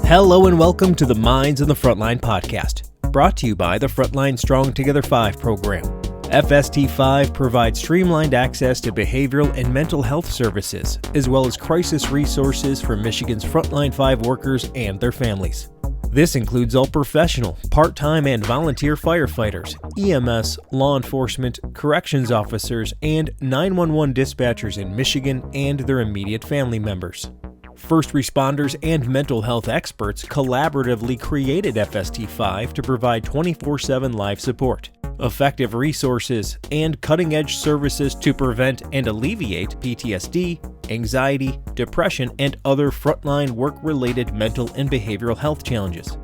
Hello and welcome to the Minds on the Frontline podcast, brought to you by the Frontline Strong Together 5 program. FST5 provides streamlined access to behavioral and mental health services, as well as crisis resources for Michigan's Frontline 5 workers and their families. This includes all professional, part-time, and volunteer firefighters, EMS, law enforcement, corrections officers, and 911 dispatchers in Michigan and their immediate family members. First responders and mental health experts collaboratively created FST5 to provide 24/7 live support, effective resources, and cutting-edge services to prevent and alleviate PTSD, anxiety, depression, and other frontline work-related mental and behavioral health challenges.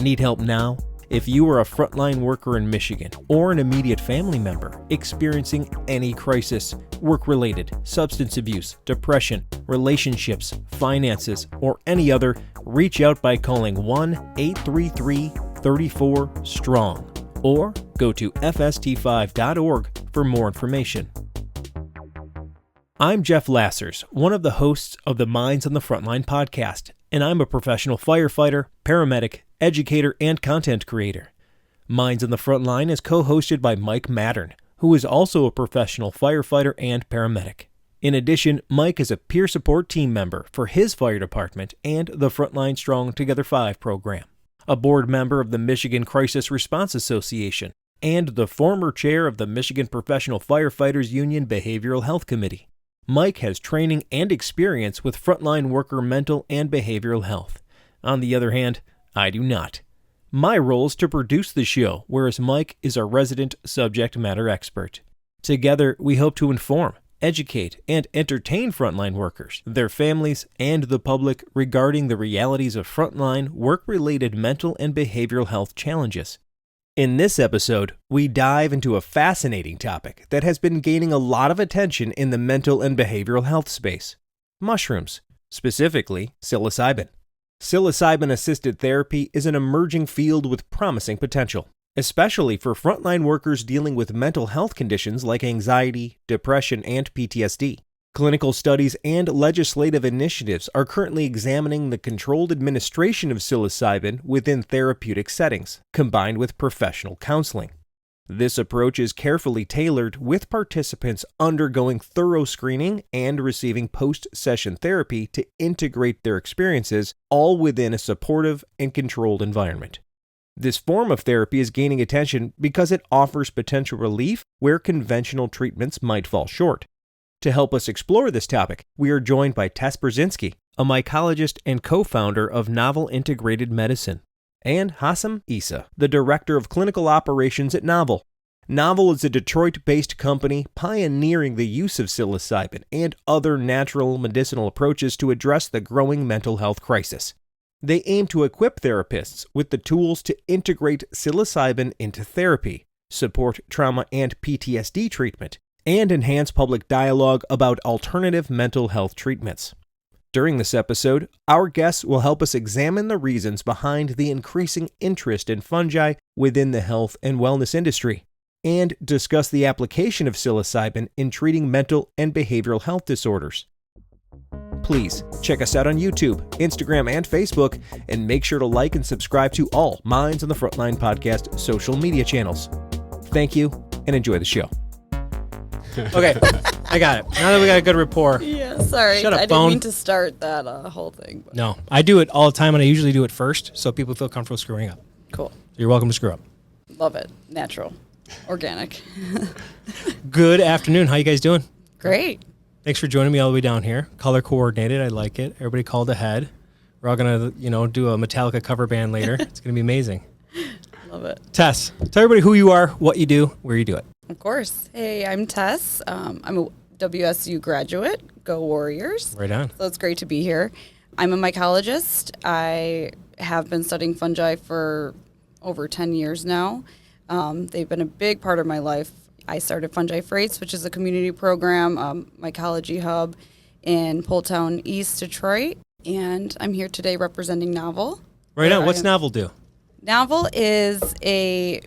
Need help now? If you are a frontline worker in Michigan or an immediate family member experiencing any crisis, work-related, substance abuse, depression, relationships, finances, or any other, reach out by calling 1-833-34-STRONG or go to fst5.org for more information. I'm Jeff Lassers, one of the hosts of the Minds on the Frontline podcast, and I'm a professional firefighter, paramedic, educator, and content creator. Minds on the Frontline is co-hosted by Mike Mattern, who is also a professional firefighter and paramedic. In addition, Mike is a peer support team member for his fire department and the Frontline Strong Together 5 program, a board member of the Michigan Crisis Response Association, and the former chair of the Michigan Professional Firefighters Union Behavioral Health Committee. Mike has training and experience with frontline worker mental and behavioral health. On the other hand, I do not. My role is to produce the show, whereas Mike is our resident subject matter expert. Together, we hope to inform, educate, and entertain frontline workers, their families, and the public regarding the realities of frontline work-related mental and behavioral health challenges. In this episode, we dive into a fascinating topic that has been gaining a lot of attention in the mental and behavioral health space: mushrooms, specifically psilocybin. Psilocybin-assisted therapy is an emerging field with promising potential, especially for frontline workers dealing with mental health conditions like anxiety, depression, and PTSD. Clinical studies and legislative initiatives are currently examining the controlled administration of psilocybin within therapeutic settings, combined with professional counseling. This approach is carefully tailored, with participants undergoing thorough screening and receiving post-session therapy to integrate their experiences, all within a supportive and controlled environment. This form of therapy is gaining attention because it offers potential relief where conventional treatments might fall short. To help us explore this topic, we are joined by Tess Burzynski, a mycologist and co-founder of Novel Integrated Medicine, and Hosam Issa, the Director of Clinical Operations at Novel. Novel is a Detroit-based company pioneering the use of psilocybin and other natural medicinal approaches to address the growing mental health crisis. They aim to equip therapists with the tools to integrate psilocybin into therapy, support trauma and PTSD treatment, and enhance public dialogue about alternative mental health treatments. During this episode, our guests will help us examine the reasons behind the increasing interest in fungi within the health and wellness industry, and discuss the application of psilocybin in treating mental and behavioral health disorders. Please check us out on YouTube, Instagram, and Facebook, and make sure to like and subscribe to all Minds on the Frontline podcast social media channels. Thank you, and enjoy the show. Okay, I got it. Now that we got a good rapport. Yeah, sorry. Shut up, I phone. didn't mean to start that whole thing. But. No, I do it all the time, and I usually do it first, so people feel comfortable screwing up. Cool. You're welcome to screw up. Love it. Natural. Organic. Good afternoon. How you guys doing? Great. Thanks for joining me all the way down here. Color coordinated. I like it. Everybody called ahead. We're all going to, do a Metallica cover band later. It's going to be amazing. Love it. Tess, tell everybody who you are, what you do, where you do it. Of course. Hey, I'm Tess. I'm a WSU graduate. Go Warriors. Right on. So it's great to be here. I'm a mycologist. I have been studying fungi for over 10 years now. They've been a big part of my life. I started Fungi Freights, which is a community program, mycology hub in Poletown, East Detroit. And I'm here today representing Novel. Right on. What's Novel do? Novel is a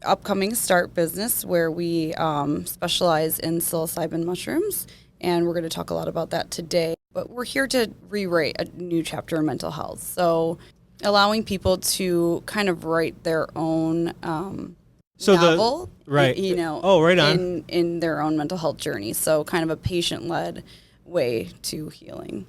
upcoming start business where we specialize in psilocybin mushrooms, and we're going to talk a lot about that today. But we're here to rewrite a new chapter in mental health. So allowing people to kind of write their own So novel, right. you know, Right on. in their own mental health journey. So kind of a patient-led way to healing.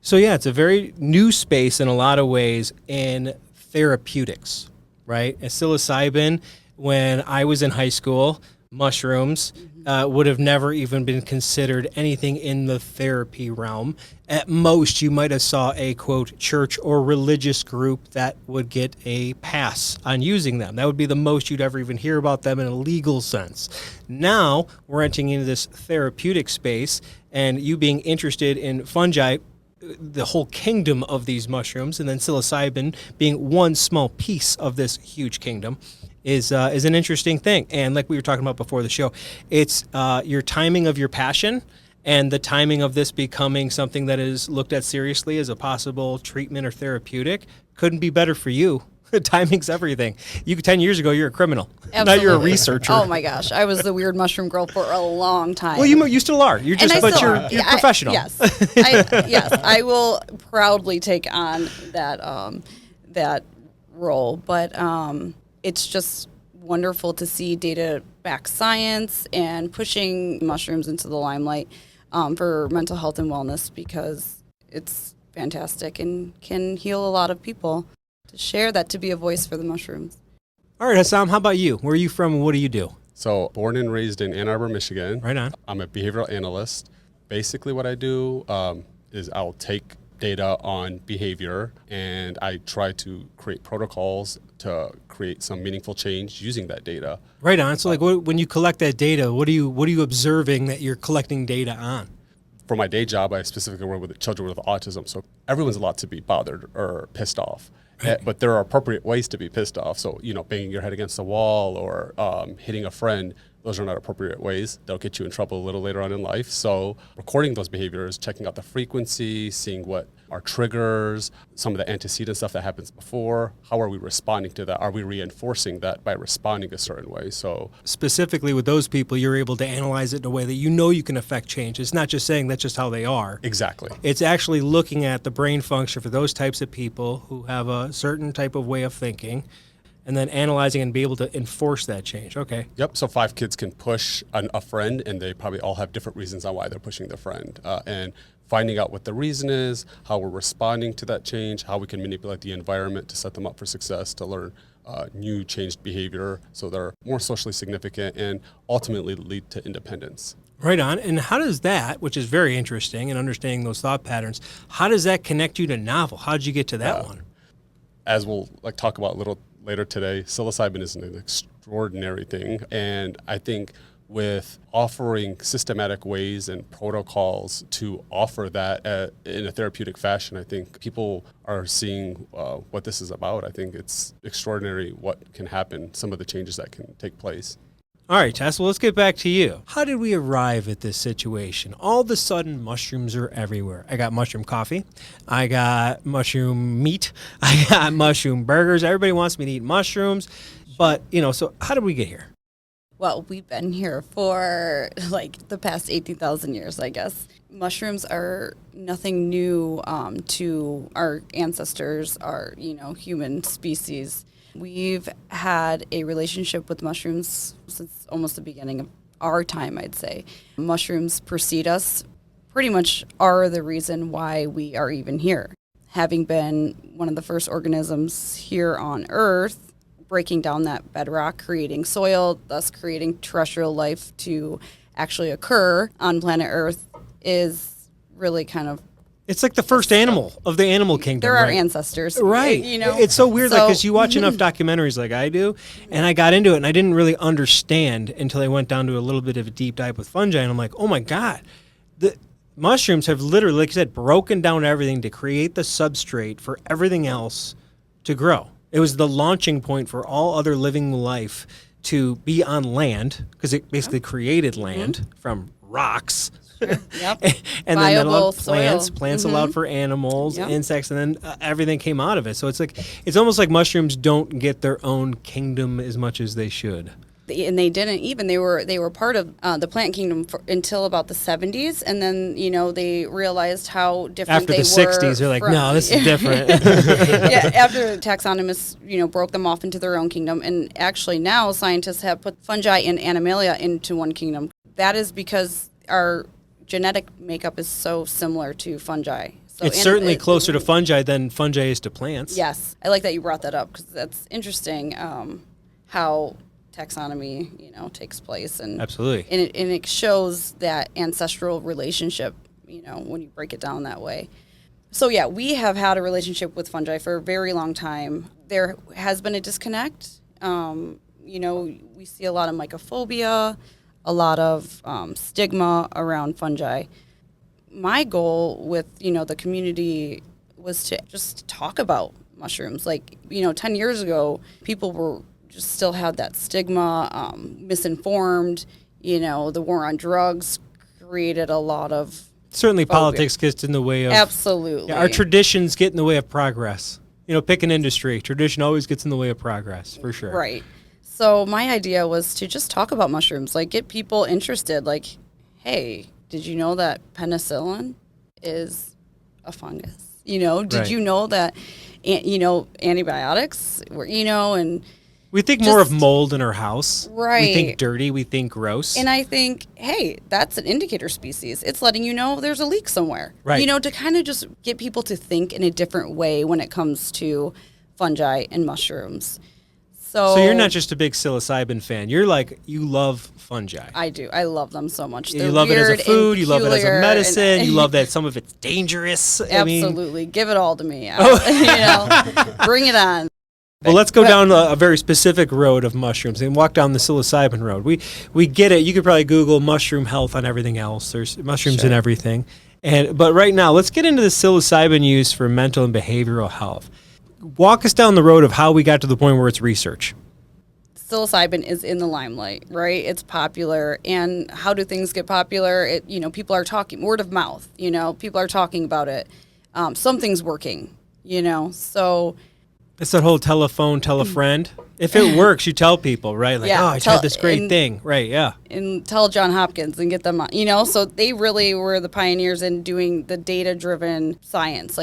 So yeah, it's a very new space in a lot of ways in therapeutics, right? And psilocybin, when I was in high school, mushrooms would have never even been considered anything in the therapy realm. At most, you might have saw a, quote, church or religious group that would get a pass on using them. That would be the most you'd ever even hear about them in a legal sense. Now, we're entering into this therapeutic space, and you being interested in fungi, the whole kingdom of these mushrooms, and then psilocybin being one small piece of this huge kingdom, is an interesting thing. And like we were talking about before the show, it's your timing of your passion and the timing of this becoming something that is looked at seriously as a possible treatment or therapeutic couldn't be better for you. Timing's everything. 10 years ago, you're a criminal. Absolutely. Now you're a researcher. Oh my gosh, I was the weird mushroom girl for a long time. Well, you still are. You're just, but you're professional. Yes, I will proudly take on that role. But it's just wonderful to see data-backed science and pushing mushrooms into the limelight for mental health and wellness, because it's fantastic and can heal a lot of people. To share that, to be a voice for the mushrooms. All right, Hosam, how about you? Where are you from and what do you do? So born and raised in Ann Arbor, Michigan. Right on. I'm a behavioral analyst. Basically what I do is I'll take data on behavior and I try to create protocols to create some meaningful change using that data. Right on. So like when you collect that data, what are you observing that you're collecting data on? For my day job, I specifically work with children with autism. So everyone's allowed to be bothered or pissed off. Right. But there are appropriate ways to be pissed off. So, banging your head against the wall or hitting a friend, those are not appropriate ways. They'll get you in trouble a little later on in life. So recording those behaviors, checking out the frequency, seeing what are triggers, some of the antecedent stuff that happens before, how are we responding to that? Are we reinforcing that by responding a certain way? So specifically with those people, you're able to analyze it in a way that you can affect change. It's not just saying that's just how they are. Exactly. It's actually looking at the brain function for those types of people who have a certain type of way of thinking, and then analyzing and be able to enforce that change. Okay. Yep. So 5 kids can push a friend, and they probably all have different reasons on why they're pushing their friend. And finding out what the reason is, how we're responding to that change, how we can manipulate the environment to set them up for success, to learn new changed behavior so they're more socially significant and ultimately lead to independence. Right on. And how does that, which is very interesting, and understanding those thought patterns, how does that connect you to novel? How did you get to that one? As we'll talk about a little later today, psilocybin is an extraordinary thing. And I think with offering systematic ways and protocols to offer that in a therapeutic fashion, I think people are seeing what this is about. I think it's extraordinary what can happen, some of the changes that can take place. All right, Tess, well, let's get back to you. How did we arrive at this situation? All of a sudden, mushrooms are everywhere. I got mushroom coffee. I got mushroom meat. I got mushroom burgers. Everybody wants me to eat mushrooms. But, so how did we get here? Well, we've been here for the past 18,000 years, I guess. Mushrooms are nothing new to our ancestors, our, human species. We've had a relationship with mushrooms since almost the beginning of our time, I'd say. Mushrooms precede us, pretty much are the reason why we are even here. Having been one of the first organisms here on Earth, breaking down that bedrock, creating soil, thus creating terrestrial life to actually occur on planet Earth is really kind of... It's like the first animal of the animal kingdom. They're our ancestors. Right. It's so weird because you watch enough documentaries like I do, and I got into it, and I didn't really understand until I went down to a little bit of a deep dive with fungi, and I'm like, oh my God, the mushrooms have literally, like you said, broken down everything to create the substrate for everything else to grow. It was the launching point for all other living life to be on land, because it basically created land from rocks. Sure. Yep. And then allowed plants allowed for animals, Yep. insects, and then everything came out of it. So it's almost like mushrooms don't get their own kingdom as much as they should. And they didn't even, they were part of the plant kingdom until about the 70s. And then, they realized how different After they the were. 60s, they're like, no, this is different. Yeah, after taxonomists, broke them off into their own kingdom. And actually now scientists have put fungi and animalia into one kingdom. That is because our genetic makeup is so similar to fungi. So it's certainly closer to fungi than fungi is to plants. Yes. I like that you brought that up because that's interesting how taxonomy, takes place. And absolutely. And it shows that ancestral relationship, when you break it down that way. So, yeah, we have had a relationship with fungi for a very long time. There has been a disconnect. We see a lot of mycophobia, a lot of stigma around fungi. My goal with, the community was to just talk about mushrooms. 10 years ago, people were just still had that stigma, misinformed. The war on drugs created a lot of certainly phobia. Politics gets in the way of Absolutely. Our traditions get in the way of progress. Pick an industry. Tradition always gets in the way of progress, for sure. Right. So my idea was to just talk about mushrooms, get people interested. Hey, did you know that penicillin is a fungus? Did Right. you know that, antibiotics were, and we think more of mold in our house. Right. We think dirty. We think gross. And I think, hey, that's an indicator species. It's letting you know there's a leak somewhere. Right. To kind of just get people to think in a different way when it comes to fungi and mushrooms. So you're not just a big psilocybin fan. You're you love fungi. I do. I love them so much. You love it as a food. You love it as a medicine. You love that some of it's dangerous. Absolutely. Give it all to me. Bring it on. Well, let's go down a very specific road of mushrooms and walk down the psilocybin road. We get it. You could probably Google mushroom health on everything else. There's mushrooms in everything. But right now, let's get into the psilocybin use for mental and behavioral health. Walk us down the road of how we got to the point where it's research. Psilocybin is in the limelight, right? It's popular. And how do things get popular? People are talking, word of mouth, people are talking about it. Something's working, so... It's that whole tell a friend. If it works, you tell people, right? I tried this great thing. Right, yeah. And tell John Hopkins and get them on, so they really were the pioneers in doing the data-driven science,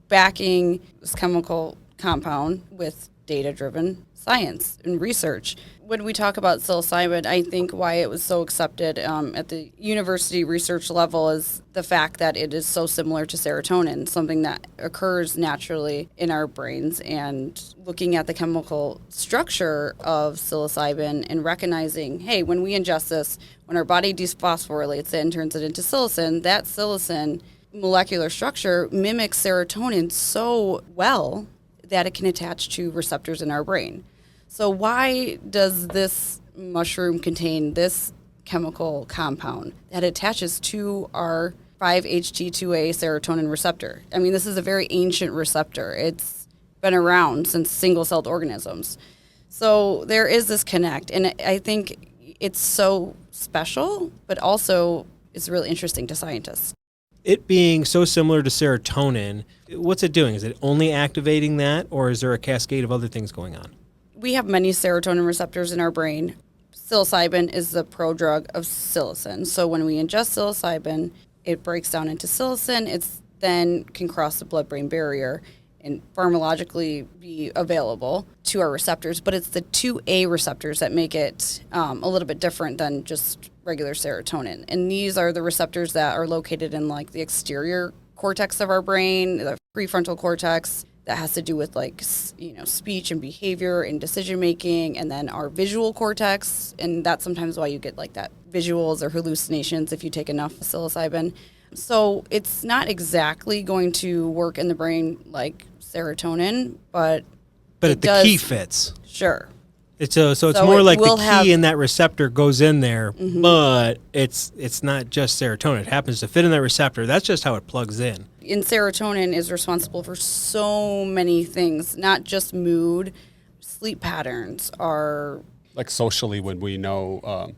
backing this chemical compound with data-driven science and research. When we talk about psilocybin, I think why it was so accepted at the university research level is the fact that it is so similar to serotonin, something that occurs naturally in our brains. And looking at the chemical structure of psilocybin and recognizing, hey, when we ingest this, when our body dephosphorylates it and turns it into psilocin, that psilocin molecular structure mimics serotonin so well that it can attach to receptors in our brain. So why does this mushroom contain this chemical compound that attaches to our 5-HT2A serotonin receptor? I mean, this is a very ancient receptor. It's been around since single-celled organisms. So there is this connect, and I think it's so special, but also it's really interesting to scientists. It being so similar to serotonin, what's it doing? Is it only activating that, or is there a cascade of other things going on? We have many serotonin receptors in our brain. Psilocybin is the prodrug of psilocin. So when we ingest psilocybin, it breaks down into psilocin. It then can cross the blood-brain barrier and pharmacologically be available to our receptors. But it's the 2A receptors that make it a little bit different than just regular serotonin. And these are the receptors that are located in the exterior cortex of our brain, the prefrontal cortex. That has to do with speech and behavior and decision making, and then our visual cortex, and that's sometimes why you get that visuals or hallucinations if you take enough psilocybin. So it's not exactly going to work in the brain like serotonin, but the key fits. Sure. It's more like the key in that receptor goes in there, but it's not just serotonin. It happens to fit in that receptor. That's just how it plugs in. And serotonin is responsible for so many things, not just mood. Sleep patterns are... socially, when we know,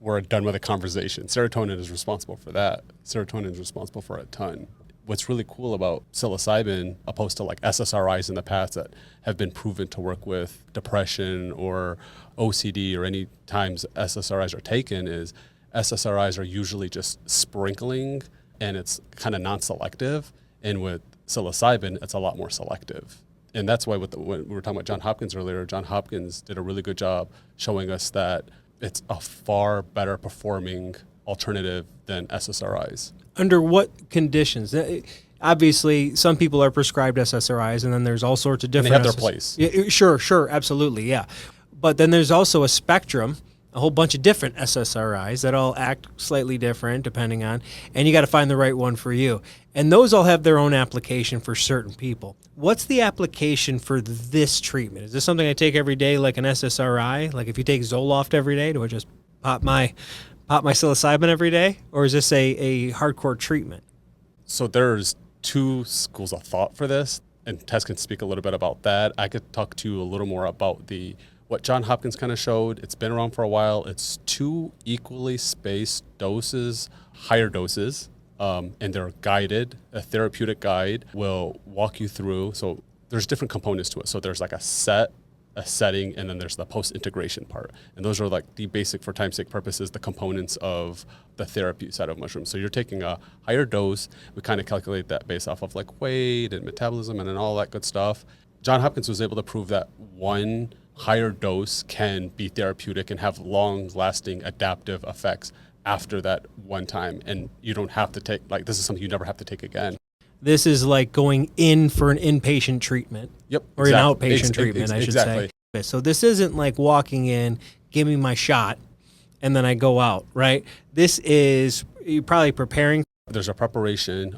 we're done with a conversation, serotonin is responsible for that. Serotonin is responsible for a ton. what's really cool about psilocybin, opposed to like SSRIs in the past that have been proven to work with depression or OCD, or any times SSRIs are taken, is SSRIs are usually just sprinkling and it's kind of non-selective. And with psilocybin, it's a lot more selective. And that's why when we were talking about Johns Hopkins earlier, Johns Hopkins did a really good job showing us that it's a far better performing alternative than SSRIs. Under what conditions? Obviously, some people are prescribed SSRIs, and then there's all sorts of different. And they have their place. Yeah, sure, absolutely, yeah. But then there's also a spectrum, a whole bunch of different SSRIs that all act slightly different depending on, and you got to find the right one for you. And those all have their own application for certain people. What's the application for this treatment? Is this something I take every day, like an SSRI? Like if you take Zoloft every day, do I just pop my psilocybin every day, or is this a hardcore treatment? So there's two schools of thought for this, and Tess can speak a little bit about that. I could talk to you a little more about what Johns Hopkins kind of showed. It's been around for a while. It's 2 equally spaced doses, higher doses, and they're guided. A therapeutic guide will walk you through. So there's different components to it. So there's like a setting, and then there's the post-integration part. And those are like the basic, for time's sake purposes, the components of the therapy side of mushrooms. So you're taking a higher dose. We kind of calculate that based off of like weight and metabolism and then all that good stuff. Johns Hopkins was able to prove that one higher dose can be therapeutic and have long-lasting adaptive effects after that one time. And you don't have to take, like, this is something you never have to take again. This is like going in for an inpatient treatment. Yep. Or exactly. an outpatient treatment, I should exactly. say. So this isn't like walking in, give me my shot, and then I go out, right? This is, you're probably preparing. There's a preparation.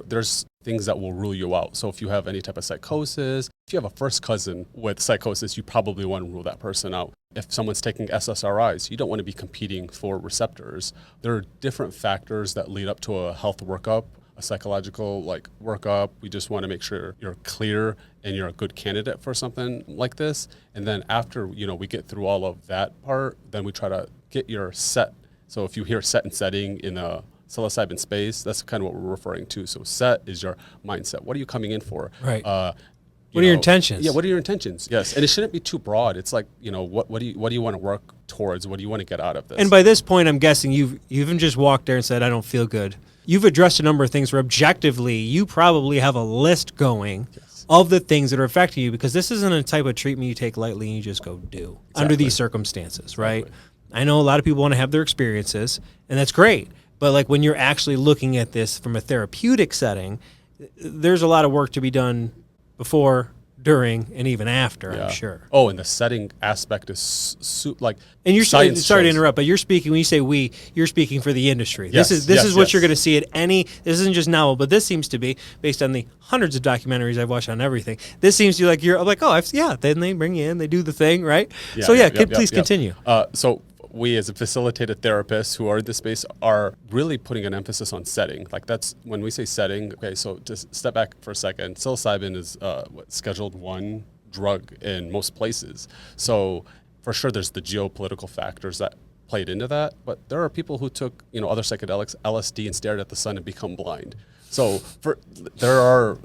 There's things that will rule you out. So if you have any type of psychosis, if you have a first cousin with psychosis, you probably want to rule that person out. If someone's taking SSRIs, you don't want to be competing for receptors. There are different factors that lead up to a health workup, a psychological workup. We just want to make sure you're clear and you're a good candidate for something like this. And then after, we get through all of that part, then we try to get your set. So if you hear set and setting in a psilocybin space, that's kind of what we're referring to. So set is your mindset. What are you coming in for? Right. What are your intentions? Yeah, what are your intentions? Yes. And it shouldn't be too broad. It's like, what do you want to work towards? What do you want to get out of this? And by this point, I'm guessing you've even just walked there and said, I don't feel good. You've addressed a number of things where objectively you probably have a list going of the things that are affecting you, because this isn't a type of treatment you take lightly and you just go do under these circumstances, right? I know a lot of people want to have their experiences, and that's great. But like when you're actually looking at this from a therapeutic setting, there's a lot of work to be done before, during, and even after, I'm sure. Oh, and the setting aspect is and you're sorry to interrupt, but you're speaking, when you say we, you're speaking for the industry. Yes, this is what you're going to see at this isn't just novel, but this seems to be, based on the hundreds of documentaries I've watched on everything, this seems to be like, then they bring you in, they do the thing, right? Please continue. So we as a facilitated therapists who are in this space are really putting an emphasis on setting. Like that's when we say setting. Okay, so just step back for a second. Psilocybin is Scheduled 1 drug in most places. So for sure there's the geopolitical factors that played into that, but there are people who took other psychedelics, LSD, and stared at the sun and become blind. So there are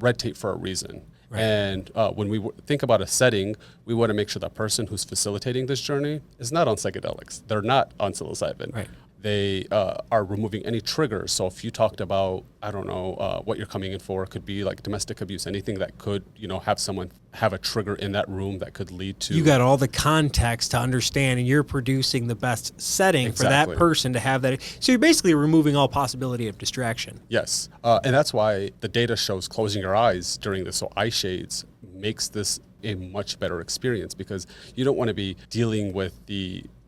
red tape for a reason. Right. And when we think about a setting, we want to make sure the person who's facilitating this journey is not on psychedelics. They're not on psilocybin. Right. They are removing any triggers. So if you talked about, I don't know, what you're coming in for, could be like domestic abuse, anything that could, have someone have a trigger in that room that could lead to. You got all the context to understand, and you're producing the best setting for that person to have that. So you're basically removing all possibility of distraction. Yes. And that's why the data shows closing your eyes during this. So eye shades makes this a much better experience, because you don't want to be dealing with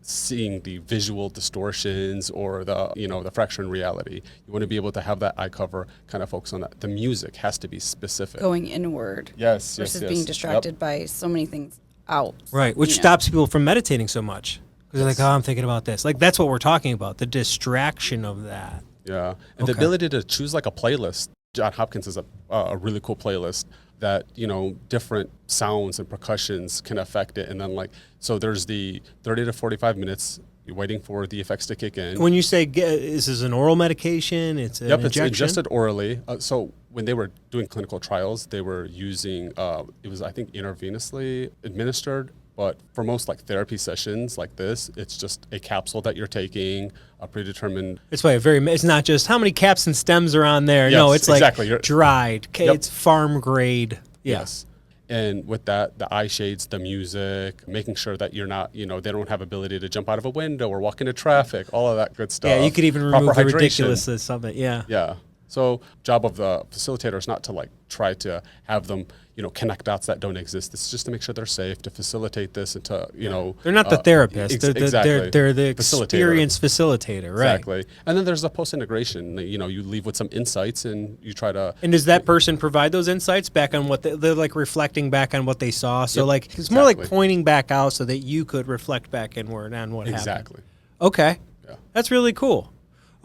seeing the visual distortions or the fracture in reality. You want to be able to have that eye cover, kind of focus on that. The music has to be specific. Going inward. Yes. Versus being distracted by so many things out. Right, which stops people from meditating so much. Because they're like, I'm thinking about this. Like, that's what we're talking about, the distraction of that. Yeah, and the ability to choose like a playlist. Johns Hopkins is a really cool playlist that different sounds and percussions can affect it. And then so there's the 30 to 45 minutes You're waiting for the effects to kick in. When you say is this an oral medication? It's an injection? It's ingested orally. So when they were doing clinical trials, they were using, it was, I think, intravenously administered. But for most like therapy sessions like this, it's just a capsule that you're taking, a predetermined. It's it's not just how many caps and stems are on there. Yes, no, it's like exactly. dried. Yep. It's farm grade. Yes. And with that, the eye shades, the music, making sure that you're not, they don't have ability to jump out of a window or walk into traffic, all of that good stuff. Yeah, you could even remove Proper the hydration. ridiculousness of it. Yeah. Yeah. So job of the facilitator is not to like try to have them, connect dots that don't exist. It's just to make sure they're safe, to facilitate this, and to, They're not the therapist. Exactly. They're the experienced facilitator, right? Exactly. And then there's the post-integration. You leave with some insights and you try to... And does that person provide those insights back on what they're like reflecting back on what they saw? So Yep, it's more like exactly. pointing back out so that you could reflect back inward on what happened. Exactly. Okay. Yeah. That's really cool.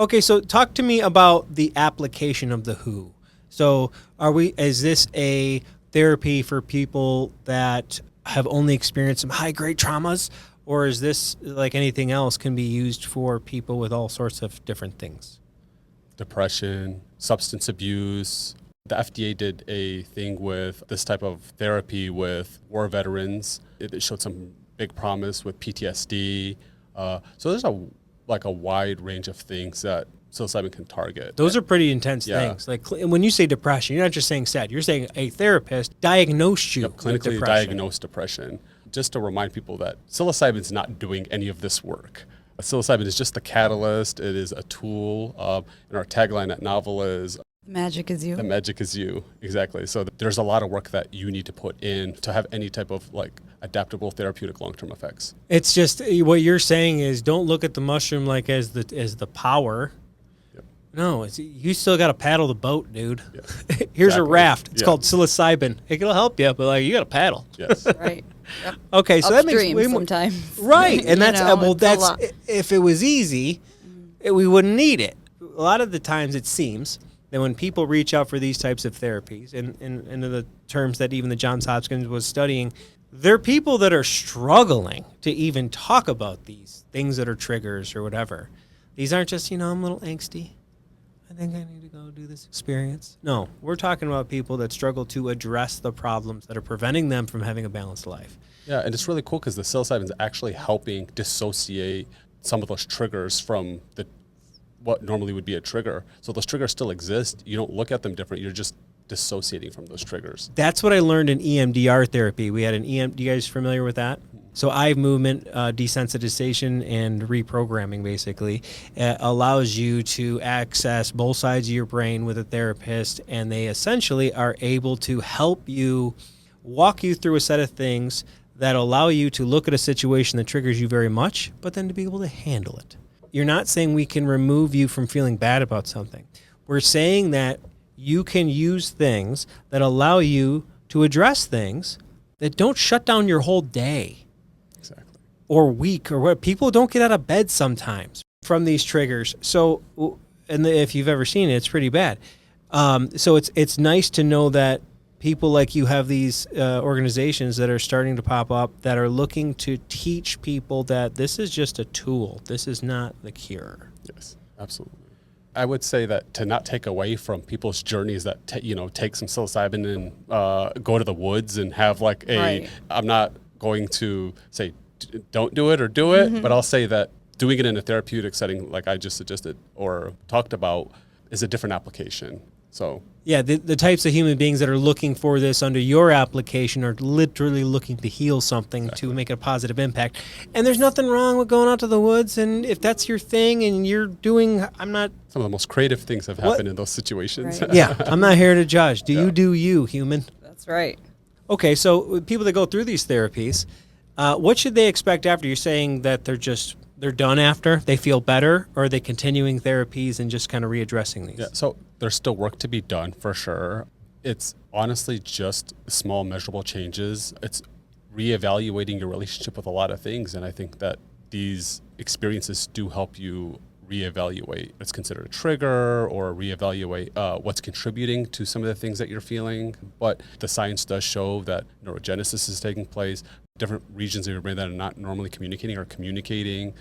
Okay, so talk to me about the application of the WHO. So is this a therapy for people that have only experienced some high-grade traumas, or is this, like anything else, can be used for people with all sorts of different things? Depression, substance abuse. The FDA did a thing with this type of therapy with war veterans. It showed some big promise with PTSD. So there's a wide range of things that psilocybin can target. Those are pretty intense things. Like when you say depression, you're not just saying sad. You're saying a therapist diagnosed you with clinically depression. diagnosed depression. Just to remind people that psilocybin's not doing any of this work. Psilocybin is just the catalyst. It is a tool. And our tagline at Novel is... The magic is you. The magic is you. Exactly. So there's a lot of work that you need to put in to have any type of adaptable therapeutic long-term effects. It's just what you're saying is don't look at the mushroom like as the power. Yep. No, you still got to paddle the boat, dude. Yep. Here's Exactly. a raft. It's Yeah. called psilocybin. It'll help you, but you got to paddle. Yes. Right. Yep. Okay, so that makes Upstream way more sometimes. right, and that's it's a that's lot. if it was easy, we wouldn't need it. A lot of the times, it seems that when people reach out for these types of therapies, and into the terms that even the Johns Hopkins was studying, they're people that are struggling to even talk about these things that are triggers or whatever. These aren't just I'm a little angsty. I think I need to go do this experience. No, we're talking about people that struggle to address the problems that are preventing them from having a balanced life. Yeah, and it's really cool because the psilocybin is actually helping dissociate some of those triggers from what normally would be a trigger. So those triggers still exist. You don't look at them different. You're just dissociating from those triggers. That's what I learned in EMDR therapy. We had an you guys familiar with that? So eye movement desensitization and reprogramming basically allows you to access both sides of your brain with a therapist, and they essentially are able to help you walk you through a set of things that allow you to look at a situation that triggers you very much, but then to be able to handle it. You're not saying we can remove you from feeling bad about something. We're saying that you can use things that allow you to address things that don't shut down your whole day. Exactly. Or week or what. People don't get out of bed sometimes from these triggers. So, and if you've ever seen it, it's pretty bad. So it's nice to know that people like you have these organizations that are starting to pop up that are looking to teach people that this is just a tool. This is not the cure. Yes, absolutely. I would say that to not take away from people's journeys that take some psilocybin and go to the woods and have Right. I'm not going to say don't do it or do it, but I'll say that doing it in a therapeutic setting like I just suggested or talked about is a different application. So yeah, the types of human beings that are looking for this under your application are literally looking to heal something to make a positive impact. And there's nothing wrong with going out to the woods. And if that's your thing and you're doing, I'm not. Some of the most creative things have happened in those situations. Right. Yeah, I'm not here to judge. You do you, human. That's right. Okay, so people that go through these therapies, what should they expect after? You're saying that they're done after, they feel better, or are they continuing therapies and just kind of readdressing these? Yeah, so there's still work to be done for sure. It's honestly just small measurable changes. It's reevaluating your relationship with a lot of things. And I think that these experiences do help you reevaluate what's considered a trigger or reevaluate what's contributing to some of the things that you're feeling. But the science does show that neurogenesis is taking place. Different regions of your brain that are not normally communicating are communicating.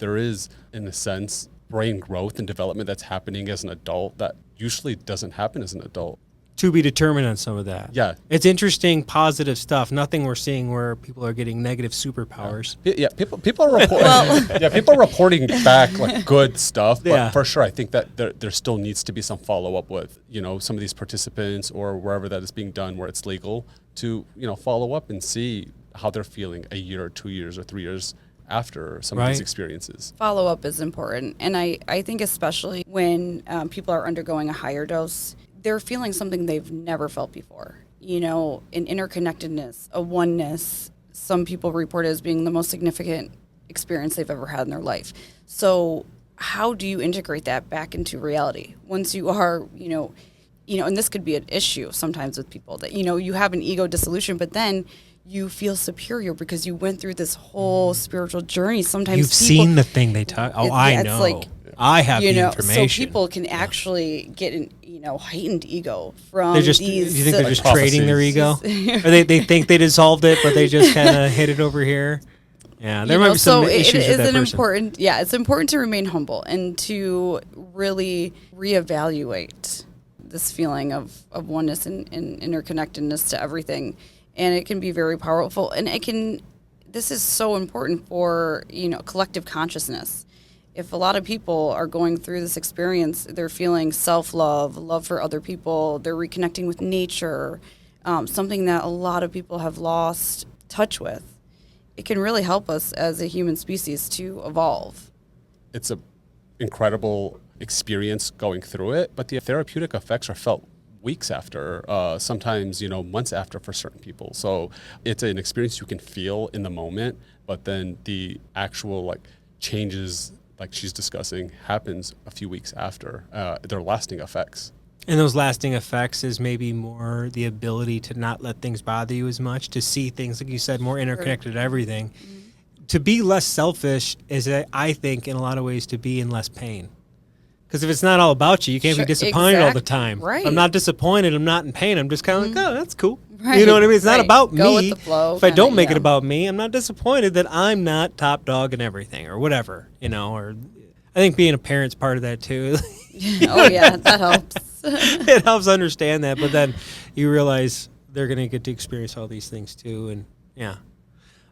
there is, in a sense, brain growth and development that's happening as an adult that usually doesn't happen as an adult. To be determined on some of that. Yeah. It's interesting, positive stuff. Nothing we're seeing where people are getting negative superpowers. Yeah, people are reporting. People are reporting back like good stuff, but for sure, I think that there still needs to be some follow up with some of these participants or wherever that is being done, where it's legal to follow up and see how they're feeling a year or 2 years or 3 years after some of these experiences. Follow-up is important. And I think especially when people are undergoing a higher dose, they're feeling something they've never felt before. An interconnectedness, a oneness. Some people report it as being the most significant experience they've ever had in their life. So how do you integrate that back into reality? Once you are, and this could be an issue sometimes with people that, you have an ego dissolution, but then you feel superior because you went through this whole spiritual journey. Sometimes you've seen the thing they talk. Oh, I know. It's like, I have the information. So people can actually get an heightened ego from they're just, these. Do you think they're just prophecies. trading their ego? Or they think they dissolved it, but they just kind of hit it over here? Yeah, there might be some issues with that person. It's important to remain humble and to really reevaluate this feeling of oneness and interconnectedness to everything. And it can be very powerful. And this is so important for, collective consciousness. If a lot of people are going through this experience, they're feeling self-love, love for other people, they're reconnecting with nature, something that a lot of people have lost touch with. It can really help us as a human species to evolve. It's an incredible experience going through it, but the therapeutic effects are felt weeks after, sometimes, months after for certain people. So it's an experience you can feel in the moment, but then the actual changes like she's discussing happens a few weeks after. They're lasting effects. And those lasting effects is maybe more the ability to not let things bother you as much, to see things, like you said, more interconnected to everything. Mm-hmm. To be less selfish is, I think, in a lot of ways, to be in less pain. Because if it's not all about you, you can't be disappointed all the time. Right. If I'm not disappointed, I'm not in pain. I'm just kind of like, oh, that's cool. Right. You know what I mean? It's not about Go me. with the flow, if I don't make it about me, I'm not disappointed that I'm not top dog in everything or whatever, or I think being a parent's part of that too. Oh yeah, that helps. It helps understand that, but then you realize they're going to get to experience all these things too. And yeah.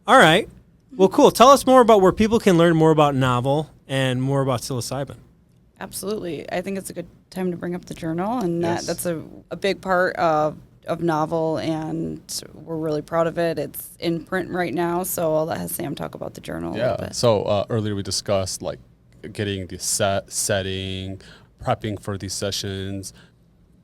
All right. Well, cool. Tell us more about where people can learn more about Novel and more about psilocybin. Absolutely. I think it's a good time to bring up the journal, and Yes. that's a big part of Novel, and we're really proud of it. It's in print right now, so I'll let Sam talk about the journal a little bit. So earlier we discussed getting the setting, prepping for these sessions.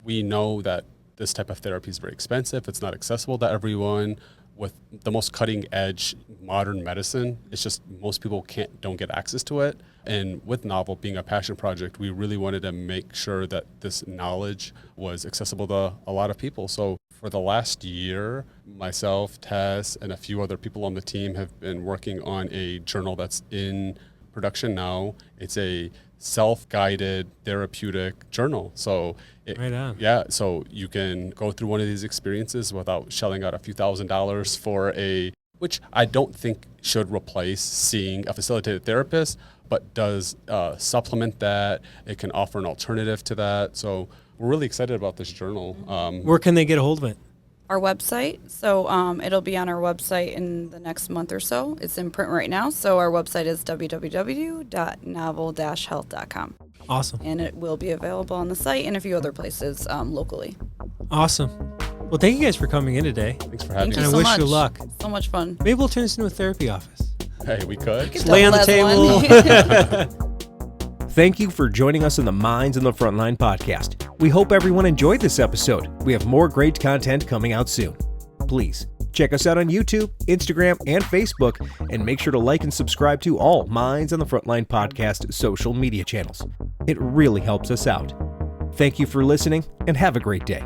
We know that this type of therapy is very expensive. It's not accessible to everyone. With the most cutting edge modern medicine, it's just most people don't get access to it. And with Novel being a passion project, we really wanted to make sure that this knowledge was accessible to a lot of people. So for the last year, myself, Tess, and a few other people on the team have been working on a journal that's in production now. It's a self-guided therapeutic journal. So right on. Yeah, so you can go through one of these experiences without shelling out a few $1,000s for which I don't think should replace seeing a facilitated therapist, but does supplement that. It can offer an alternative to that. So we're really excited about this journal. Where can they get a hold of it? Our website. So it'll be on our website in the next month or so. It's in print right now. So our website is www.novel-health.com. Awesome. And it will be available on the site and a few other places locally. Awesome. Well, thank you guys for coming in today. Thanks for having Thank us. you And I so wish you much. luck. So much fun. Maybe we'll turn this into a therapy office. Hey, we could. Just Lay on the double table. as one. Thank you for joining us in the Minds on the Frontline podcast. We hope everyone enjoyed this episode. We have more great content coming out soon. Please check us out on YouTube, Instagram, and Facebook, and make sure to like and subscribe to all Minds on the Frontline podcast social media channels. It really helps us out. Thank you for listening, and have a great day.